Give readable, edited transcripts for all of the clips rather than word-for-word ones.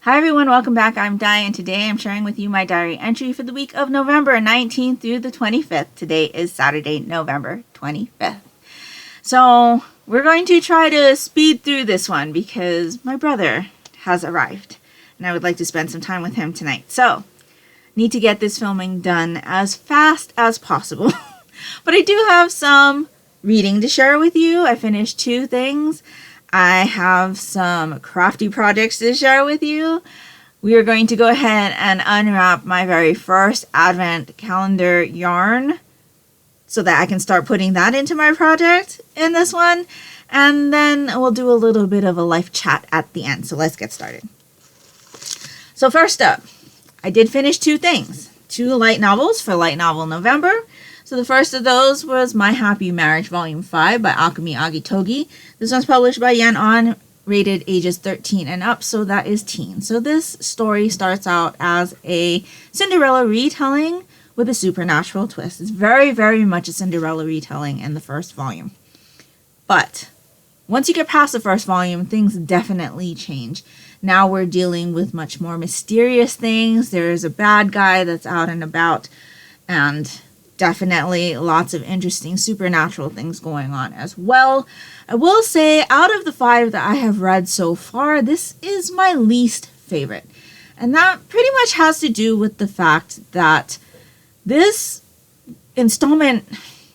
Hi everyone, welcome back. I'm Di, and today I'm sharing with you my diary entry for the week of November 19th through the 25th. Today is Saturday, November 25th. So we're going to try to speed through this one because my brother has arrived and I would like to spend some time with him tonight. So need to get this filming done as fast as possible. But I do have some reading to share with you. I finished 2 things. I have some crafty projects to share with you. We are going to go ahead and unwrap my very first advent calendar yarn so that I can start putting that into my project in this one. And then we'll do a little bit of a life chat at the end. So let's get started. So first up, I did finish 2 things. 2 light novels for Light Novel November. So the first of those was My Happy Marriage Volume 5 by Akumi Agitogi. This one's published by Yarnie, rated ages 13 and up, so that is teen. So this story starts out as a Cinderella retelling with a supernatural twist. It's very, very much a Cinderella retelling in the first volume. But once you get past the first volume, things definitely change. Now we're dealing with much more mysterious things. There's a bad guy that's out and about, and definitely lots of interesting supernatural things going on as well. I will say, out of the 5 that I have read so far, this is my least favorite. And that pretty much has to do with the fact that this installment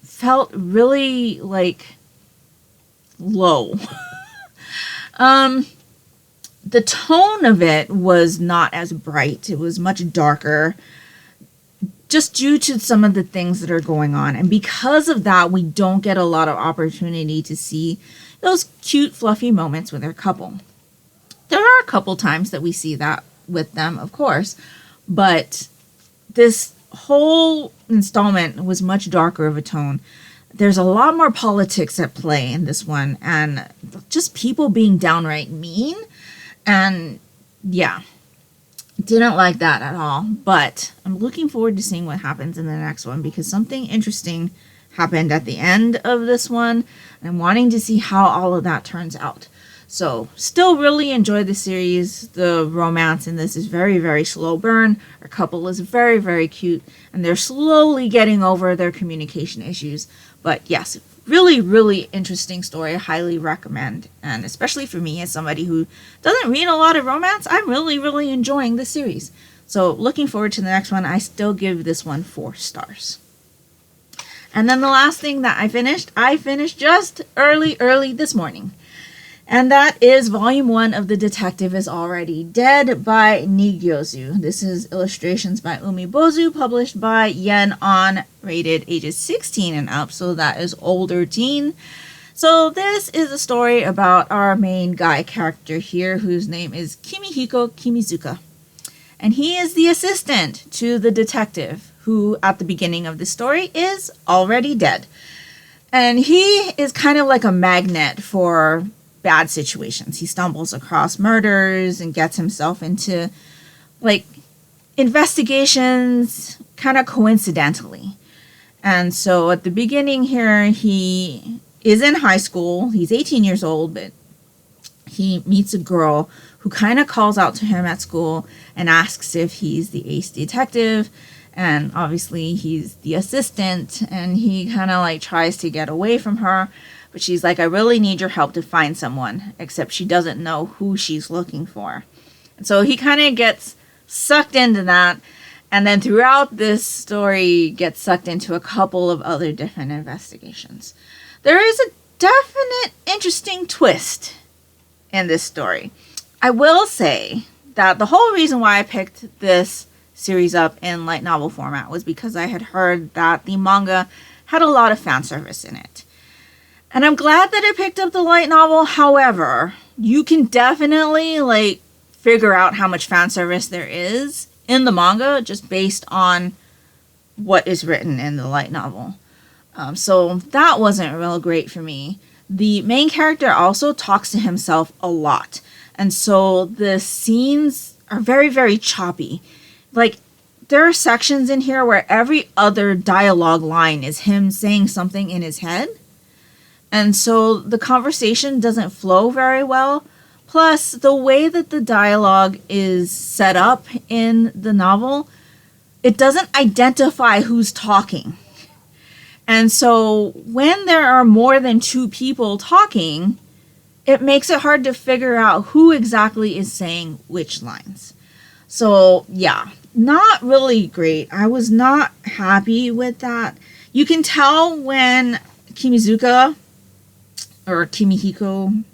felt really, low. The tone of it was not as bright. It was much darker, just due to some of the things that are going on. And because of that, we don't get a lot of opportunity to see those cute, fluffy moments with their couple. There are a couple times that we see that with them, of course, but this whole installment was much darker of a tone. There's a lot more politics at play in this one, and just people being downright mean. And yeah, didn't like that at all, but I'm looking forward to seeing what happens in the next one because something interesting happened at the end of this one, and I'm wanting to see how all of that turns out. So still really enjoy the series. The romance in this is very, very slow burn. Our couple is very, very cute, and they're slowly getting over their communication issues. But yes, really, really interesting story. I highly recommend. And especially for me as somebody who doesn't read a lot of romance, I'm really, really enjoying the series. So looking forward to the next one. I still give this one 4 stars. And then the last thing that I finished just early this morning. And that is Volume 1 of The Detective Is Already Dead by Nigozyu. This is illustrations by Umibouzu, published by Yarnie, rated ages 16 and up, so that is older teen. So this is a story about our main guy character here, whose name is Kimihiko Kimizuka. And he is the assistant to the detective, who at the beginning of the story is already dead. And he is kind of like a magnet for bad situations. He stumbles across murders and gets himself into investigations kind of coincidentally. And so at the beginning here, he is in high school. He's 18 years old, but he meets a girl who kind of calls out to him at school and asks if he's the ace detective. And obviously he's the assistant, and he kind of tries to get away from her. But she's like, I really need your help to find someone, except she doesn't know who she's looking for. And so he kind of gets sucked into that. And then throughout this story, gets sucked into a couple of other different investigations. There is a definite interesting twist in this story. I will say that the whole reason why I picked this series up in light novel format was because I had heard that the manga had a lot of fan service in it. And I'm glad that I picked up the light novel. However, you can definitely figure out how much fan service there is in the manga just based on what is written in the light novel. So that wasn't real great for me. The main character also talks to himself a lot. And so the scenes are very, very choppy. There are sections in here where every other dialogue line is him saying something in his head. And so the conversation doesn't flow very well. Plus, the way that the dialogue is set up in the novel, it doesn't identify who's talking. And so when there are more than two people talking, it makes it hard to figure out who exactly is saying which lines. So yeah, not really great. I was not happy with that. You can tell when Kimizuka or Kimizuka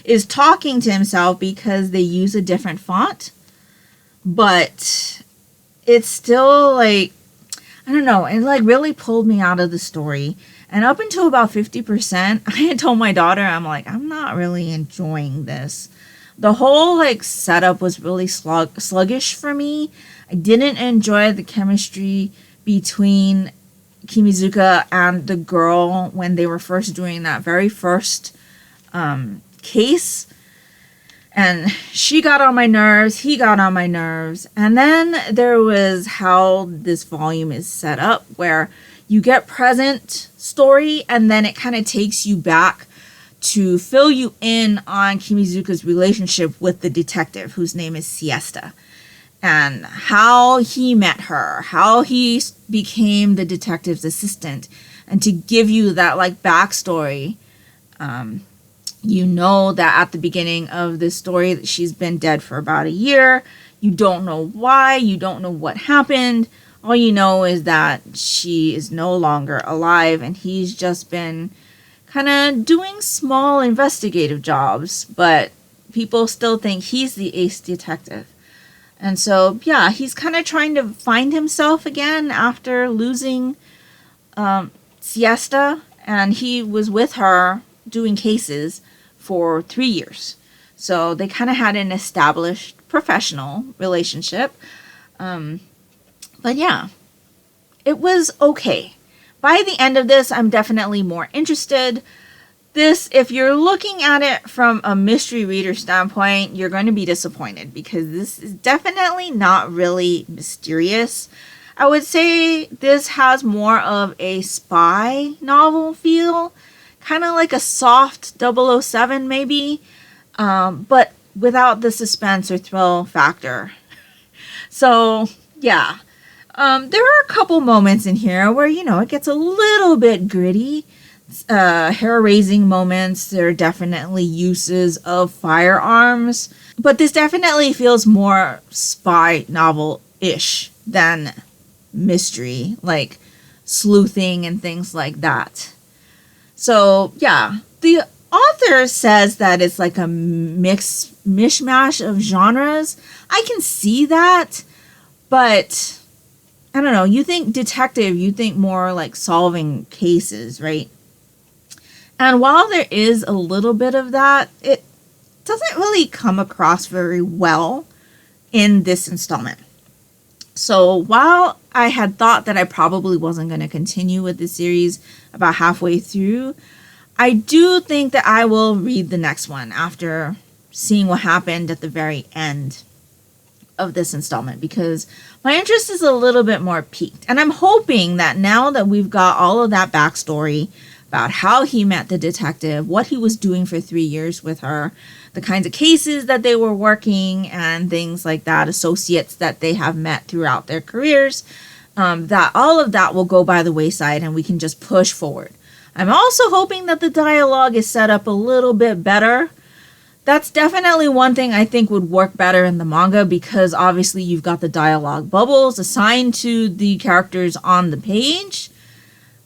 is talking to himself because they use a different font. But it's still like, I don't know, it like really pulled me out of the story. And up until about 50%, I had told my daughter, I'm like, I'm not really enjoying this. The whole like setup was really sluggish for me. I didn't enjoy the chemistry between Kimizuka and the girl when they were first doing that very first case. And she got on my nerves, he got on my nerves. And then there was how this volume is set up, where you get present story and then it kind of takes you back to fill you in on Kimizuka's relationship with the detective, whose name is Siesta, and how he met her, how he became the detective's assistant, and to give you that like backstory. You know that at the beginning of this story that she's been dead for about a year. You don't know why. You don't know what happened. All you know is that she is no longer alive, and he's just been kind of doing small investigative jobs, but people still think he's the ace detective. And so, yeah, he's kind of trying to find himself again after losing Siesta, and he was with her doing cases for 3 years. So they kind of had an established professional relationship. But yeah, it was okay. By the end of this, I'm definitely more interested. This, if you're looking at it from a mystery reader standpoint, you're going to be disappointed because this is definitely not really mysterious. I would say this has more of a spy novel feel, kind of like a soft 007 maybe, but without the suspense or thrill factor. So yeah, there are a couple moments in here where, you know, it gets a little bit gritty. Hair-raising moments. There are definitely uses of firearms, but this definitely feels more spy novel-ish than mystery, like sleuthing and things like that. So yeah, the author says that it's like a mishmash of genres. I can see that, but I don't know. You think detective, you think more like solving cases, right? And while there is a little bit of that, it doesn't really come across very well in this installment. So while I had thought that I probably wasn't going to continue with the series about halfway through, I do think that I will read the next one after seeing what happened at the very end of this installment, because my interest is a little bit more piqued. And I'm hoping that now that we've got all of that backstory about how he met the detective, what he was doing for 3 years with her, the kinds of cases that they were working, and things like that, associates that they have met throughout their careers, that all of that will go by the wayside and we can just push forward. I'm also hoping that the dialogue is set up a little bit better. That's definitely one thing I think would work better in the manga, because obviously you've got the dialogue bubbles assigned to the characters on the page.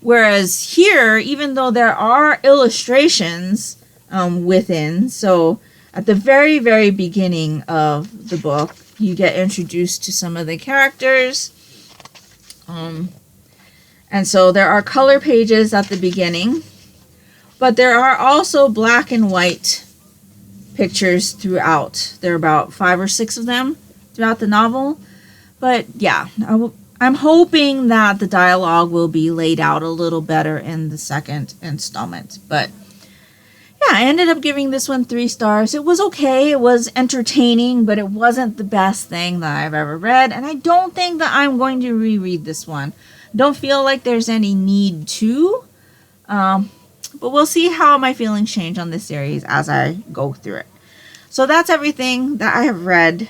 Whereas here, even though there are illustrations within, so at the very, very beginning of the book, you get introduced to some of the characters. And so there are color pages at the beginning, but there are also black and white pictures throughout. There are about 5 or 6 of them throughout the novel. But yeah, I'm hoping that the dialogue will be laid out a little better in the second installment. But yeah, I ended up giving this one 3 stars. It was okay. It was entertaining, but it wasn't the best thing that I've ever read. And I don't think that I'm going to reread this one. Don't feel like there's any need to. But but we'll see how my feelings change on this series as I go through it. So that's everything that I have read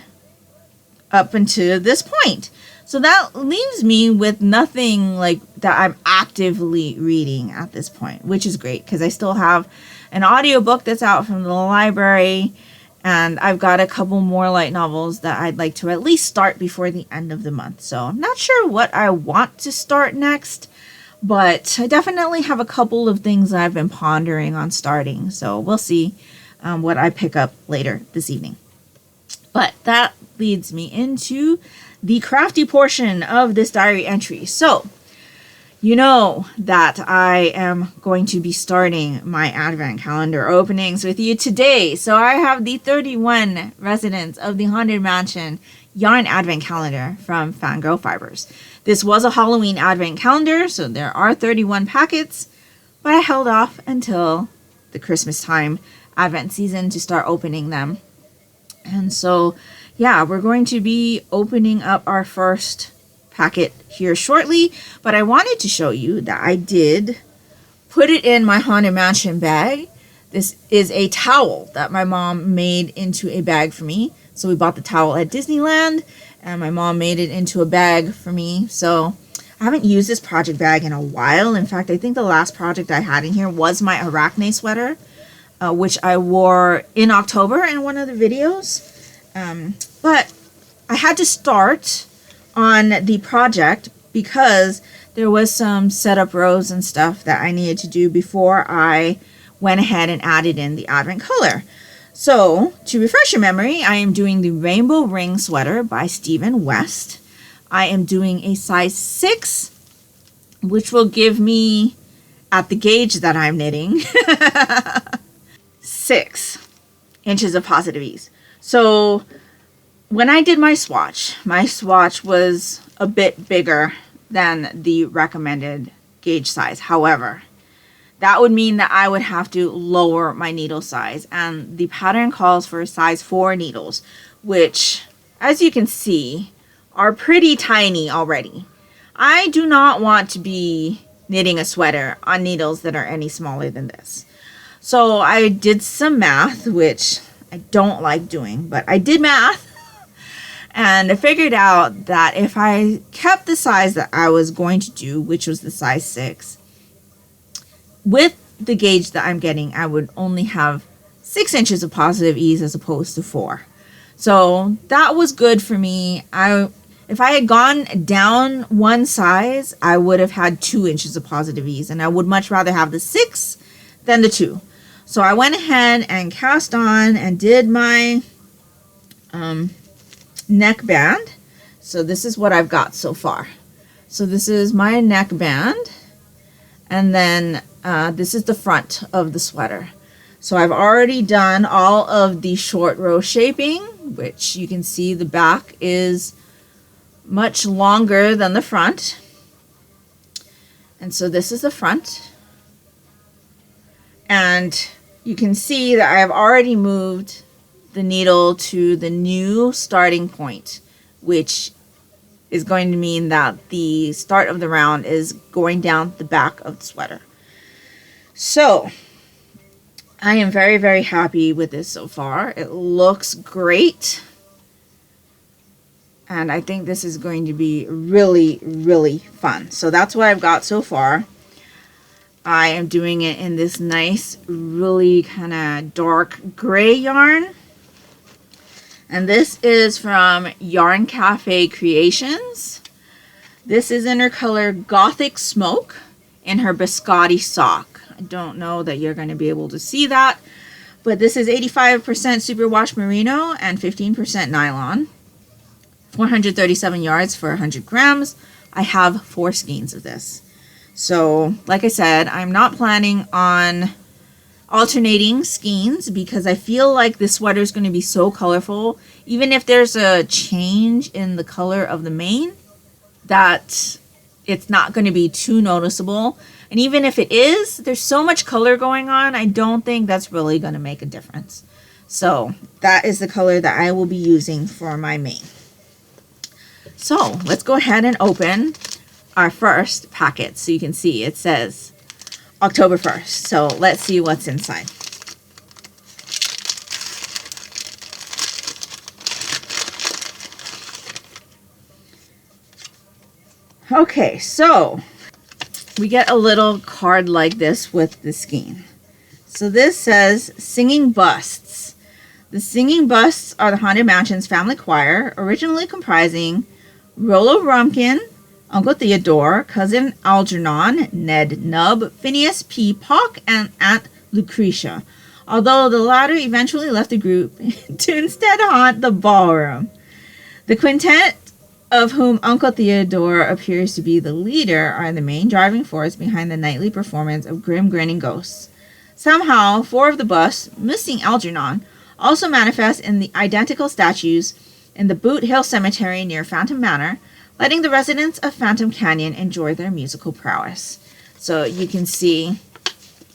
up until this point. So that leaves me with nothing like that I'm actively reading at this point, which is great because I still have an audiobook that's out from the library, and I've got a couple more light novels that I'd like to at least start before the end of the month. So I'm not sure what I want to start next, but I definitely have a couple of things that I've been pondering on starting. So we'll see what I pick up later this evening. But that leads me into the crafty portion of this diary entry. So, you know that I am going to be starting my advent calendar openings with you today. So I have the 31 Residents of the Haunted Mansion yarn advent calendar from Fangirl Fibers. This was a Halloween advent calendar, so there are 31 packets, but I held off until the Christmas time advent season to start opening them. And so, yeah, we're going to be opening up our first packet here shortly, but I wanted to show you that I did put it in my Haunted Mansion bag. This is a towel that my mom made into a bag for me. So we bought the towel at Disneyland, and my mom made it into a bag for me. So I haven't used this project bag in a while. In fact, I think the last project I had in here was my Arachne sweater, which I wore in October in one of the videos. But I had to start on the project because there was some setup rows and stuff that I needed to do before I went ahead and added in the advent color. So, to refresh your memory, I am doing the Rainbow Ring sweater by Stephen West. I am doing a size 6, which will give me, at the gauge that I'm knitting, 6 inches of positive ease. So, when I did my swatch was a bit bigger than the recommended gauge size. However, that would mean that I would have to lower my needle size, and the pattern calls for size 4 needles, which, as you can see, are pretty tiny already. I do not want to be knitting a sweater on needles that are any smaller than this. So I did some math, which I don't like doing, but I did math. And I figured out that if I kept the size that I was going to do, which was the size 6, with the gauge that I'm getting, I would only have 6 inches of positive ease as opposed to 4. So that was good for me. If I had gone down one size, I would have had 2 inches of positive ease, and I would much rather have the 6 than the 2. So I went ahead and cast on and did my neckband. So this is what I've got so far. So this is my neckband, and then this is the front of the sweater. So I've already done all of the short row shaping, which you can see the back is much longer than the front. And so this is the front. And you can see that I have already moved the needle to the new starting point, which is going to mean that the start of the round is going down the back of the sweater. So I am very, very happy with this so far. It looks great. And I think this is going to be really, really fun. So that's what I've got so far. I am doing it in this nice, really kind of dark gray yarn. And this is from Yarn Cafe Creations. This is in her color Gothic Smoke in her biscotti sock. I don't know that you're going to be able to see that, but this is 85% superwash merino and 15% nylon. 437 yards for 100 grams. I have 4 skeins of this. So, like I said, I'm not planning on alternating skeins because I feel like this sweater is going to be so colorful, even if there's a change in the color of the mane, that it's not going to be too noticeable. And even if it is, there's so much color going on, I don't think that's really going to make a difference. So that is the color that I will be using for my mane. So let's go ahead and open our first packet. So you can see it says, October 1st. So let's see what's inside. Okay, so we get a little card like this with the skein. So this says Singing Busts. The Singing Busts are the Haunted Mansion's family choir, originally comprising Rollo Rumpkin, Uncle Theodore, Cousin Algernon, Ned Nub, Phineas P. Pock, and Aunt Lucretia, although the latter eventually left the group to instead haunt the ballroom. The quintet, of whom Uncle Theodore appears to be the leader, are the main driving force behind the nightly performance of grim grinning ghosts. Somehow, 4 of the busts, missing Algernon, also manifest in the identical statues in the Boot Hill Cemetery near Phantom Manor, letting the residents of Phantom Canyon enjoy their musical prowess. So you can see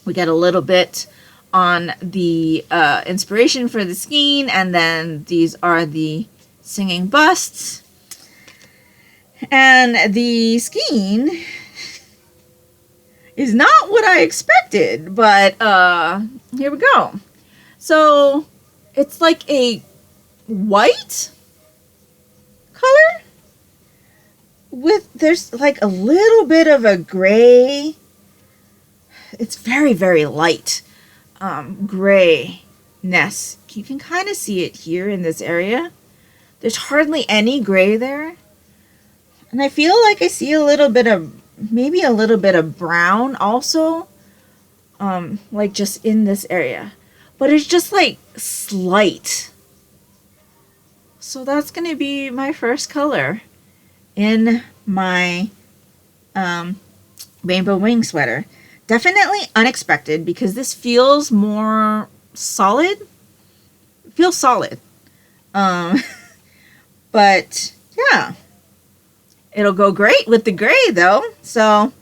we get a little bit on the inspiration for the skein, and then these are the singing busts. And the skein is not what I expected, but here we go. So it's like a white color with, there's like a little bit of a gray. It's very, very light grayness. You can kind of see it here in this area. There's hardly any gray there. And I feel like I see a little bit of, maybe a little bit of brown also, like just in this area. But it's just like slight. So that's going to be my first color in my rainbow wing sweater. Definitely unexpected because this feels more solid. It feels solid. But yeah. It'll go great with the gray, though. So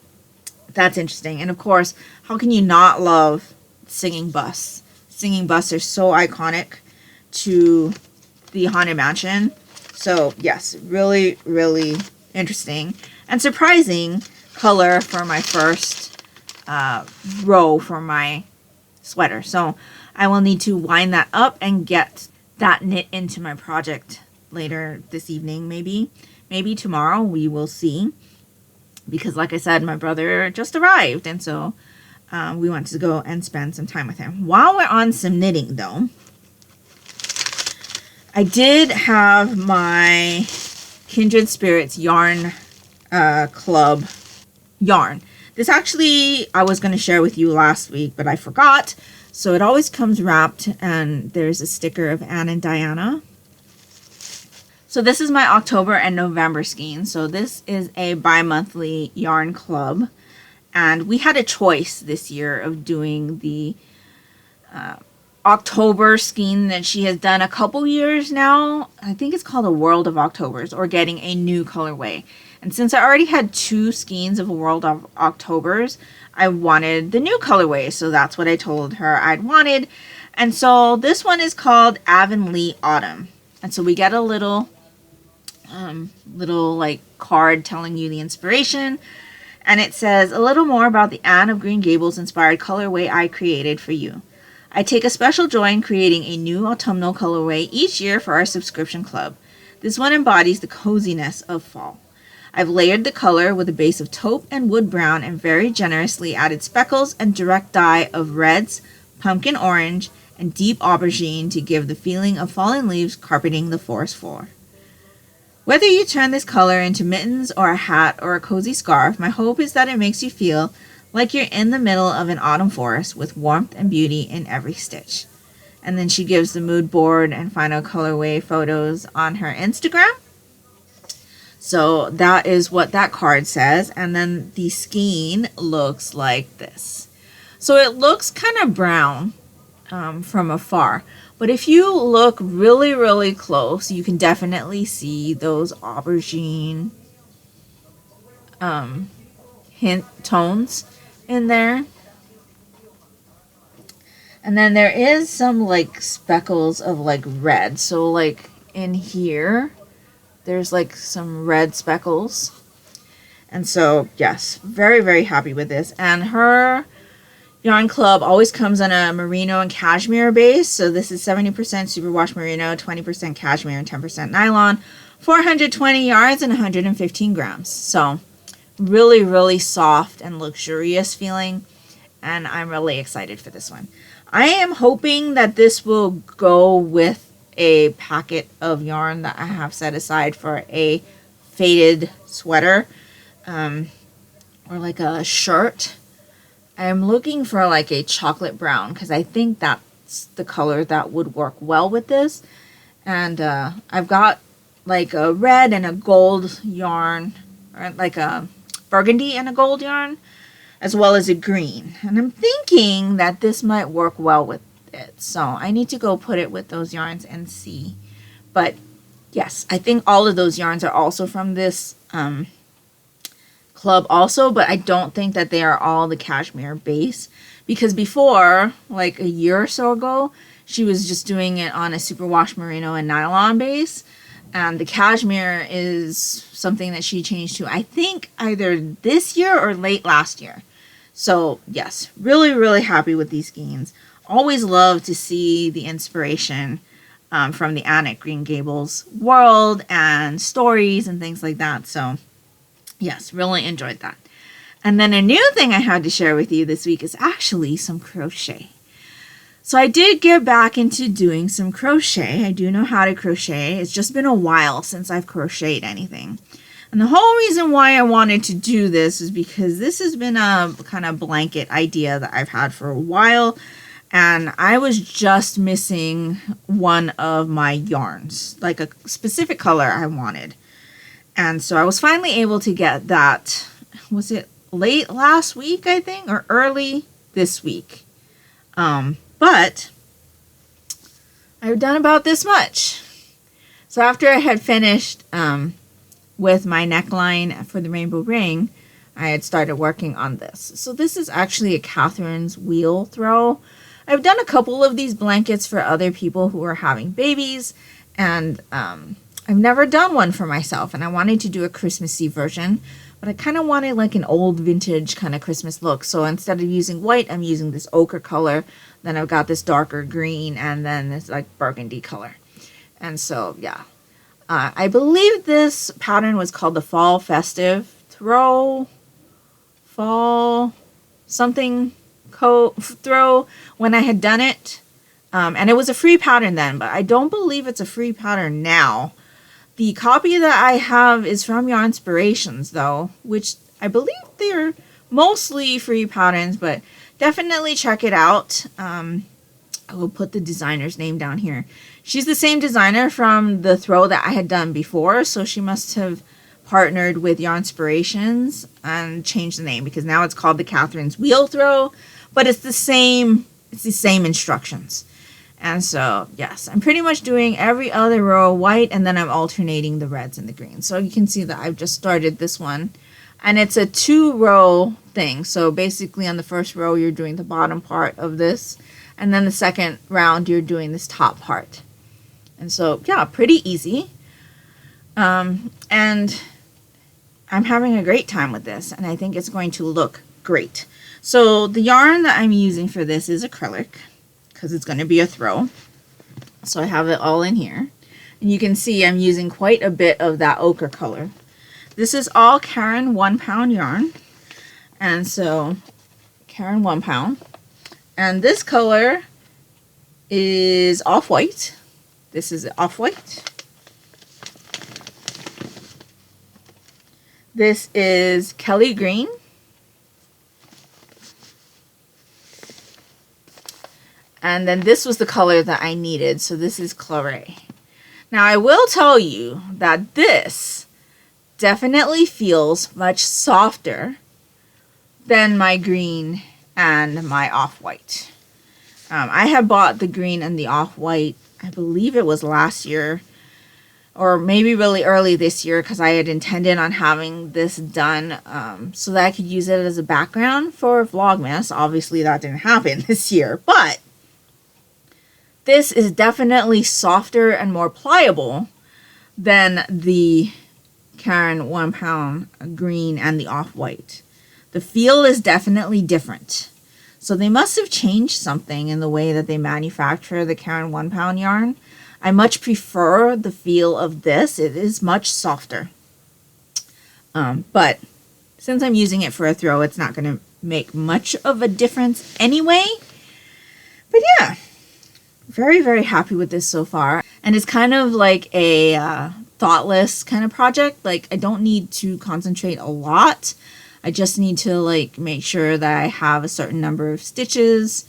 that's interesting. And of course, how can you not love singing busts? Singing busts are so iconic to the Haunted Mansion. So yes, really, really interesting and surprising color for my first row for my sweater. So I will need to wind that up and get that knit into my project later this evening, maybe. Maybe tomorrow, we will see. Because like I said, my brother just arrived. And so we want to go and spend some time with him. While we're on some knitting, though, I did have my Kindred Spirits Yarn Club yarn. This actually, I was going to share with you last week, but I forgot. So it always comes wrapped. And there's a sticker of Anne and Diana. So this is my October and November skein. So this is a bi-monthly yarn club. And we had a choice this year of doing the October skein that she has done a couple years now. I think it's called A World of Octobers, or getting a new colorway. And since I already had 2 skeins of A World of Octobers, I wanted the new colorway. So that's what I told her I'd wanted. And so this one is called Avonlea Autumn. And so we get a little like card telling you the inspiration, and it says a little more about the Anne of Green Gables inspired colorway I created for you. I take a special joy in creating a new autumnal colorway each year for our subscription club. This one embodies the coziness of fall. I've layered the color with a base of taupe and wood brown and very generously added speckles and direct dye of reds, pumpkin orange, and deep aubergine to give the feeling of fallen leaves carpeting the forest floor. Whether you turn this color into mittens or a hat or a cozy scarf, my hope is that it makes you feel like you're in the middle of an autumn forest with warmth and beauty in every stitch. And then she gives the mood board and final colorway photos on her Instagram. So that is what that card says. And then the skein looks like this. So it looks kind of brown from afar. But if you look really, really close, you can definitely see those aubergine hint tones in there. And then there is some like speckles of like red. So like in here, there's like some red speckles. And so, yes, very, very happy with this. And her Yarn Club always comes on a merino and cashmere base. So this is 70% superwash merino, 20% cashmere, and 10% nylon. 420 yards and 115 grams. So really, really soft and luxurious feeling. And I'm really excited for this one. I am hoping that this will go with a packet of yarn that I have set aside for a faded sweater, or like a shirt. I'm looking for like a chocolate brown because I think that's the color that would work well with this. And I've got like a red and a gold yarn, or like a burgundy and a gold yarn, as well as a green. And I'm thinking that this might work well with it. So I need to go put it with those yarns and see. But yes, I think all of those yarns are also from this club also, but I don't think that they are all the cashmere base, because before, like a year or so ago, she was just doing it on a superwash merino and nylon base, and the cashmere is something that she changed to, I think, either this year or late last year. So yes, really, really happy with these skeins. Always love to see the inspiration from the Anne at Green Gables world and stories and things like that. So yes, really enjoyed that. And then a new thing I had to share with you this week is actually some crochet. So I did get back into doing some crochet. I do know how to crochet. It's just been a while since I've crocheted anything. And the whole reason why I wanted to do this is because this has been a kind of blanket idea that I've had for a while. And I was just missing one of my yarns, like a specific color I wanted. And so I was finally able to get that, was it late last week, I think, or early this week. But I've done about this much. So after I had finished with my neckline for the rainbow ring, I had started working on this. So this is actually a Catherine's wheel throw. I've done a couple of these blankets for other people who are having babies, and I've never done one for myself, and I wanted to do a Christmassy version, but I kind of wanted like an old vintage kind of Christmas look. So instead of using white, I'm using this ochre color. Then I've got this darker green, and then this like burgundy color. And so, yeah. I believe this pattern was called the Fall Festive Throw, Fall something throw when I had done it. And it was a free pattern then, but I don't believe it's a free pattern now. The copy that I have is from Yarnspirations, though, which I believe they're mostly free patterns, but definitely check it out. I will put the designer's name down here. She's the same designer from the throw that I had done before, so she must have partnered with Yarnspirations and changed the name, because now it's called the Catherine's Wheel Throw, but it's the same instructions. And so, yes, I'm pretty much doing every other row white, and then I'm alternating the reds and the greens. So you can see that I've just started this one, and it's a 2-row thing. So basically on the first row, you're doing the bottom part of this, and then the second round, you're doing this top part. And so, yeah, pretty easy. And I'm having a great time with this, and I think it's going to look great. So the yarn that I'm using for this is acrylic, because it's going to be a throw. So I have it all in here. And you can see I'm using quite a bit of that ochre color. This is all Caron 1 pound yarn. And so Caron 1 pound. And this color is off-white. This is off-white. This is Kelly green. And then this was the color that I needed. So this is Claret. Now I will tell you that this definitely feels much softer than my green and my off-white. I have bought the green and the off-white, I believe it was last year, or maybe really early this year, because I had intended on having this done so that I could use it as a background for Vlogmas. Obviously that didn't happen this year, but this is definitely softer and more pliable than the Caron 1 pound green and the off-white. The feel is definitely different. So they must have changed something in the way that they manufacture the Karen 1 pound yarn. I much prefer the feel of this. It is much softer. But since I'm using it for a throw, it's not going to make much of a difference anyway. But yeah, very, very happy with this so far. And it's kind of like a thoughtless kind of project. Like, I don't need to concentrate a lot. I just need to like make sure that I have a certain number of stitches,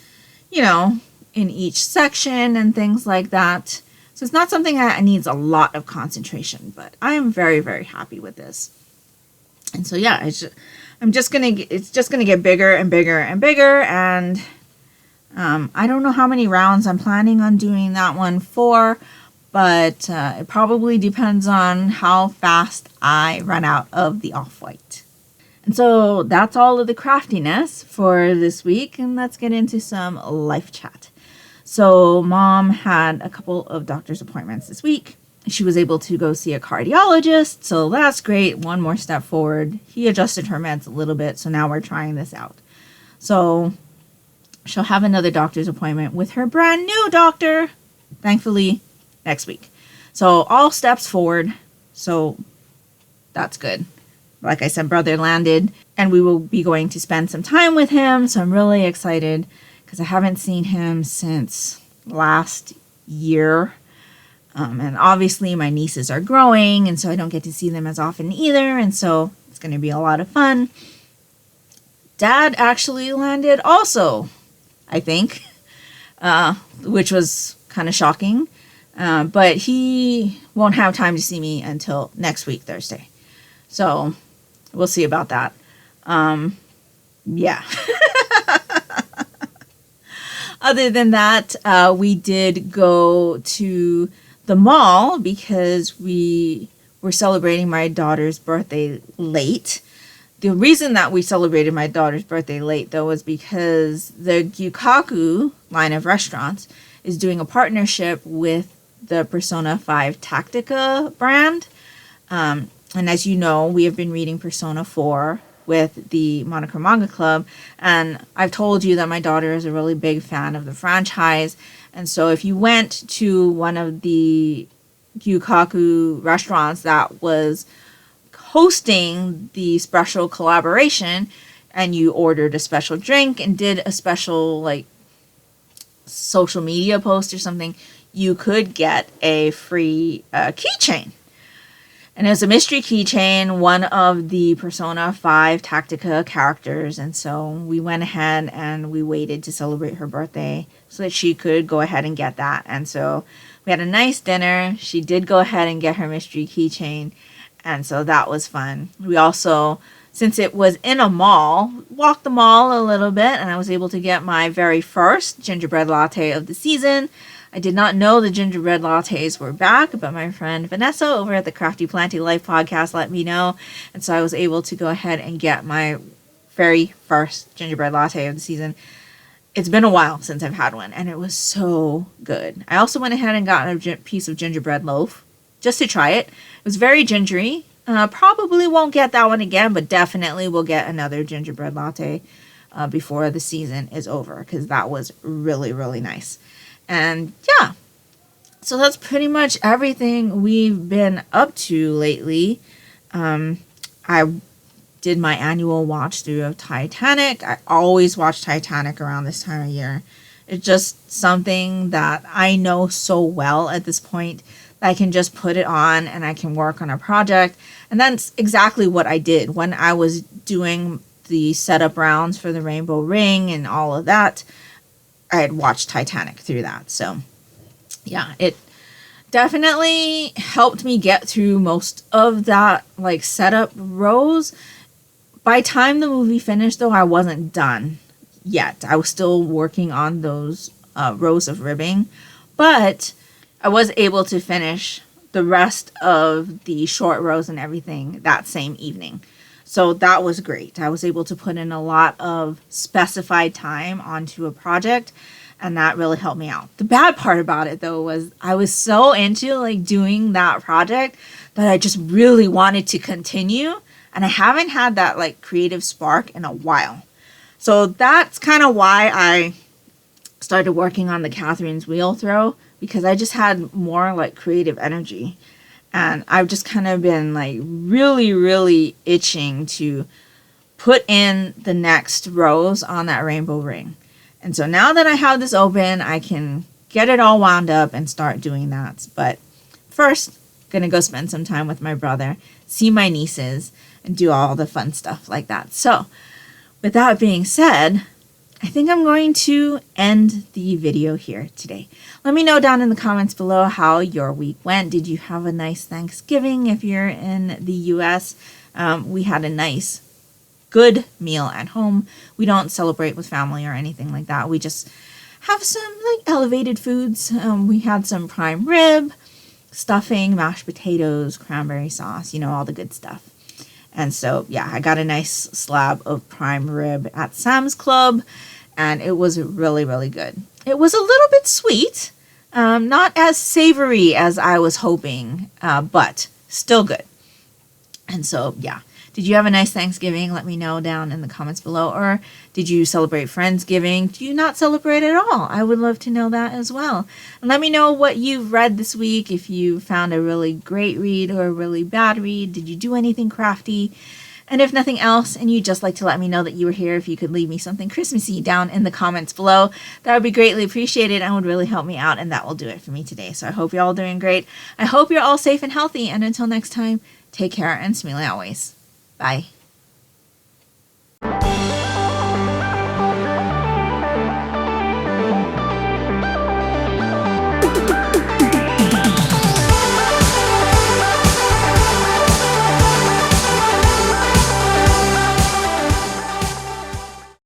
you know, in each section and things like that. So it's not something that needs a lot of concentration, but I am very, very happy with this. And so yeah, it's just gonna get bigger and bigger and bigger. And I don't know how many rounds I'm planning on doing that one for, but it probably depends on how fast I run out of the off-white. And so that's all of the craftiness for this week, and let's get into some life chat. So Mom had a couple of doctor's appointments this week. She was able to go see a cardiologist, so that's great. One more step forward. He adjusted her meds a little bit, so now we're trying this out. So she'll have another doctor's appointment with her brand new doctor, thankfully, next week. So all steps forward, so that's good. Like I said, brother landed, and we will be going to spend some time with him, so I'm really excited because I haven't seen him since last year. And obviously my nieces are growing, and so I don't get to see them as often either, and so it's going to be a lot of fun. Dad actually landed also, I think, which was kind of shocking, but he won't have time to see me until next week, Thursday. So we'll see about that. Yeah. Other than that, we did go to the mall because we were celebrating my daughter's birthday late. The reason that we celebrated my daughter's birthday late, though, was because the Gyukaku line of restaurants is doing a partnership with the Persona 5 Tactica brand. And as you know, we have been reading Persona 4 with the Monocle Manga Club, and I've told you that my daughter is a really big fan of the franchise. And so if you went to one of the Gyukaku restaurants that was hosting the special collaboration, and you ordered a special drink and did a special like social media post or something, you could get a free keychain. And it was a mystery keychain, one of the Persona 5 Tactica characters. And so we went ahead and we waited to celebrate her birthday so that she could go ahead and get that. And so we had a nice dinner. She did go ahead and get her mystery keychain. And so that was fun. We also, since it was in a mall, walked the mall a little bit. And I was able to get my very first gingerbread latte of the season. I did not know the gingerbread lattes were back, but my friend Vanessa over at the Crafty Planty Life podcast let me know. And so I was able to go ahead and get my very first gingerbread latte of the season. It's been a while since I've had one, and it was so good. I also went ahead and got a piece of gingerbread loaf just to try it. It was very gingery. Probably won't get that one again, but definitely will get another gingerbread latte before the season is over, because that was really, really nice. And yeah, so that's pretty much everything we've been up to lately. I did my annual watch through of Titanic. I always watch Titanic around this time of year. It's just something that I know so well at this point that I can just put it on and I can work on a project. And that's exactly what I did when I was doing the setup rounds for the Rainbow Ring and all of that. I had watched Titanic through that. So yeah, it definitely helped me get through most of that like setup rows. By the time the movie finished, though, I wasn't done yet. I was still working on those rows of ribbing, but I was able to finish the rest of the short rows and everything that same evening. So that was great. I was able to put in a lot of specified time onto a project, and that really helped me out. The bad part about it, though, was I was so into like doing that project that I just really wanted to continue, and I haven't had that like creative spark in a while. So that's kind of why I started working on the Catherine's wheel throw, because I just had more like creative energy. And I've just kind of been like really, really itching to put in the next rows on that rainbow ring. And so now that I have this open, I can get it all wound up and start doing that. But first, gonna go spend some time with my brother, see my nieces, and do all the fun stuff like that. So with that being said, I think I'm going to end the video here today. Let me know down in the comments below how your week went. Did you have a nice Thanksgiving? If you're in the US, we had a nice, good meal at home. We don't celebrate with family or anything like that. We just have some like elevated foods. We had some prime rib, stuffing, mashed potatoes, cranberry sauce, you know, all the good stuff. And so, yeah, I got a nice slab of prime rib at Sam's Club, and it was really, really good. It was a little bit sweet, not as savory as I was hoping, but still good. And so, yeah. Did you have a nice Thanksgiving? Let me know down in the comments below. Or did you celebrate Friendsgiving? Do you not celebrate at all? I would love to know that as well. And let me know what you've read this week. If you found a really great read or a really bad read. Did you do anything crafty? And if nothing else, and you'd just like to let me know that you were here, if you could leave me something Christmassy down in the comments below, that would be greatly appreciated and would really help me out. And that will do it for me today. So I hope you're all doing great. I hope you're all safe and healthy. And until next time, take care and smile always. Bye.